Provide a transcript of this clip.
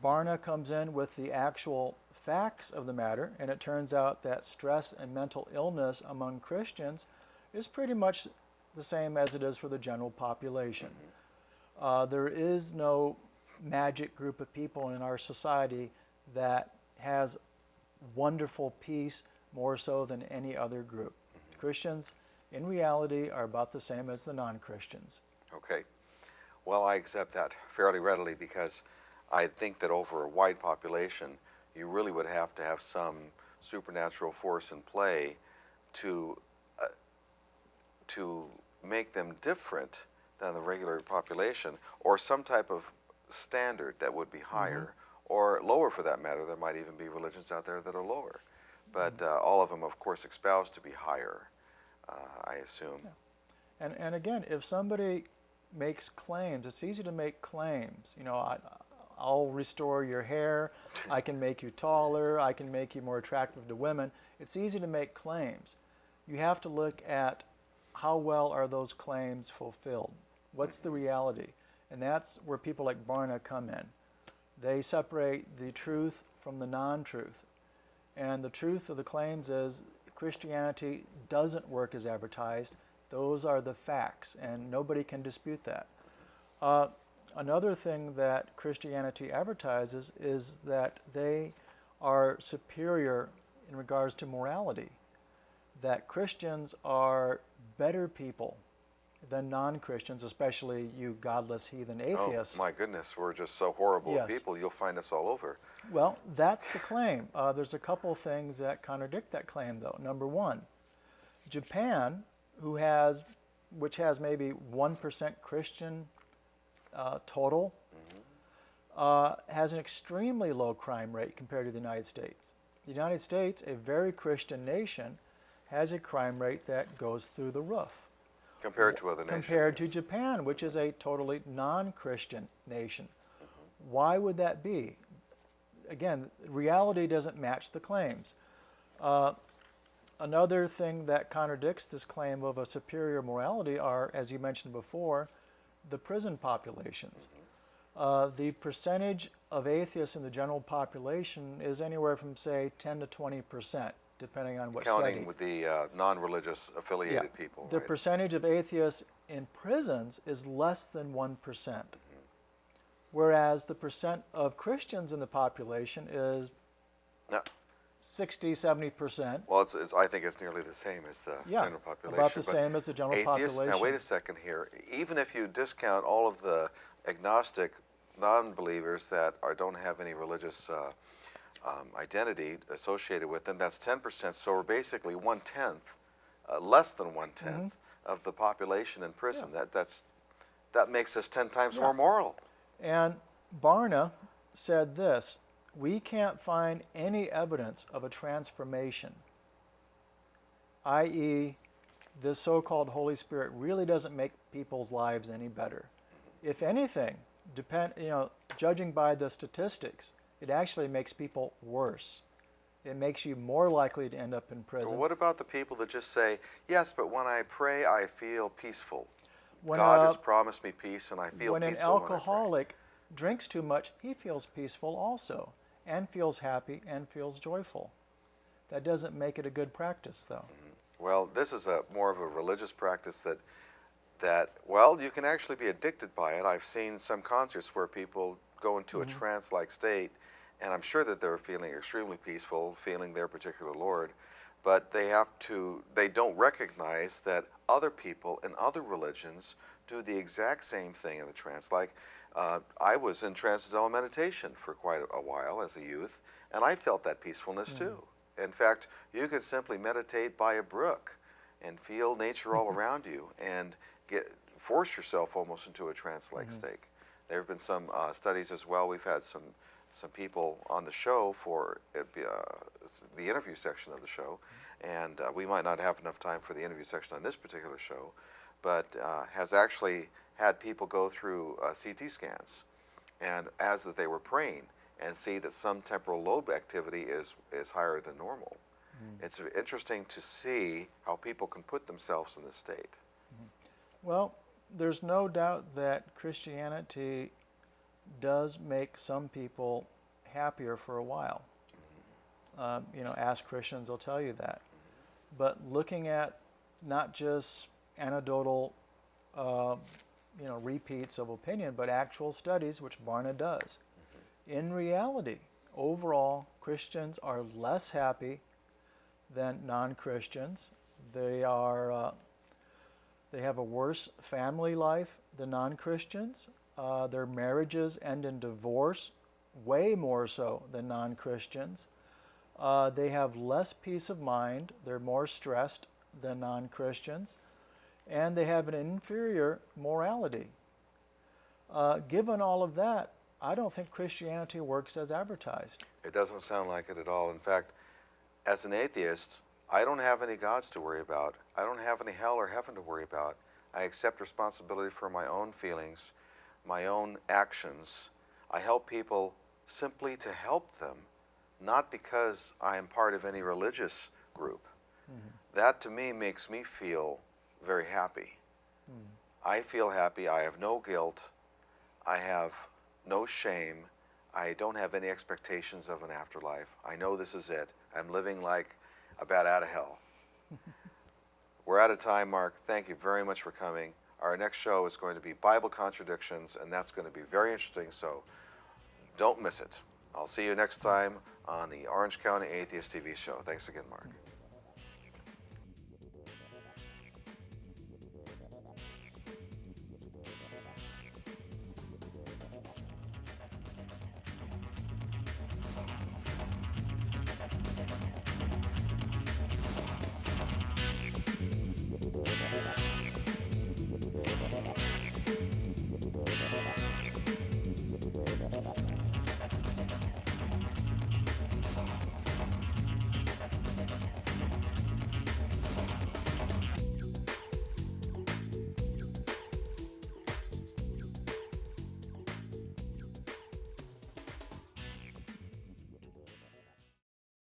Barna comes in with the actual facts of the matter, and it turns out that stress and mental illness among Christians is pretty much the same as it is for the general population. There is no magic group of people in our society that has wonderful peace more so than any other group. Christians, in reality, are about the same as the non-Christians. Okay. Well, I accept that fairly readily because I think that over a wide population, you really would have to have some supernatural force in play to make them different than the regular population, or some type of standard that would be higher, or lower for that matter. There might even be religions out there that are lower. But all of them, of course, espouse to be higher, I assume. Yeah. And again, if somebody makes claims, it's easy to make claims. You know, I'll restore your hair, I can make you taller, I can make you more attractive to women. It's easy to make claims. You have to look at how well are those claims fulfilled. What's the reality? And that's where people like Barna come in. They separate the truth from the non-truth. And the truth of the claims is Christianity doesn't work as advertised. Those are the facts, and nobody can dispute that. Another thing that Christianity advertises is that they are superior in regards to morality, that Christians are better people than non-Christians, especially you godless heathen atheists. Oh, my goodness, we're just so horrible Yes. people, you'll find us all over. Well, that's the claim. There's a couple things that contradict that claim, though. Number one, Japan, which has maybe 1% Christian total, has an extremely low crime rate compared to the United States. The United States, a very Christian nation, has a crime rate that goes through the roof. Compared to other nations. Compared to Japan, which is a totally non-Christian nation. Why would that be? Again, reality doesn't match the claims. Another thing that contradicts this claim of a superior morality are, as you mentioned before, the prison populations. The percentage of atheists in the general population is anywhere from, say, 10 to 20%, depending on what study. Counting with the non-religious affiliated people. The right? percentage of atheists in prisons is less than 1%. Whereas the percent of Christians in the population is 60, 70%. Well, I think it's nearly the same as the general population. About the same as the general atheists, population. now wait a second here. Even if you discount all of the agnostic non-believers that don't have any religious identity associated with them, that's 10%. So we're basically 1/10, less than 1/10 of the population in prison. That makes us 10 times more moral. And Barna said this: we can't find any evidence of a transformation, i.e., this so-called Holy Spirit really doesn't make people's lives any better. If anything, judging by the statistics, it actually makes people worse. It makes you more likely to end up in prison. Well, what about the people that just say, yes, but when I pray, I feel peaceful? When, God has promised me peace, and I feel when peaceful an alcoholic drinks too much, he feels peaceful also, and feels happy, and feels joyful. That doesn't make it a good practice, though. Well, this is more of a religious practice that, well, you can actually be addicted by it. I've seen some concerts where people go into a trance-like state, and I'm sure that they're feeling extremely peaceful, feeling their particular Lord, but they don't recognize that other people in other religions do the exact same thing in the trance. Like, I was in transcendental meditation for quite a while as a youth, and I felt that peacefulness too. In fact, you could simply meditate by a brook and feel nature all around you and force yourself almost into a trance-like state. There have been some studies as well. We've had some people on the show for the interview section of the show, and we might not have enough time for the interview section on this particular show, but has actually had people go through CT scans, and as that they were praying, and see that some temporal lobe activity is higher than normal. It's interesting to see how people can put themselves in this state. Well, there's no doubt that Christianity does make some people happier for a while. Ask Christians, they'll tell you that. But looking at not just anecdotal, repeats of opinion, but actual studies, which Barna does. In reality, overall, Christians are less happy than non-Christians. They have a worse family life than non-Christians. Their marriages end in divorce, way more so than non-Christians. They have less peace of mind. They're more stressed than non-Christians. And they have an inferior morality. Given all of that, I don't think Christianity works as advertised. It doesn't sound like it at all. In fact, as an atheist, I don't have any gods to worry about. I don't have any hell or heaven to worry about. I accept responsibility for my own feelings, my own actions. I help people simply to help them, not because I am part of any religious group. That to me makes me feel very happy. I feel happy. I have no guilt. I have no shame. I don't have any expectations of an afterlife. I know this is it. I'm living like a bat out of hell. We're out of time, Mark. Thank you very much for coming. Our next show is going to be Bible contradictions, and that's going to be very interesting, so don't miss it. I'll see you next time on the Orange County Atheist TV show. Thanks again, Mark.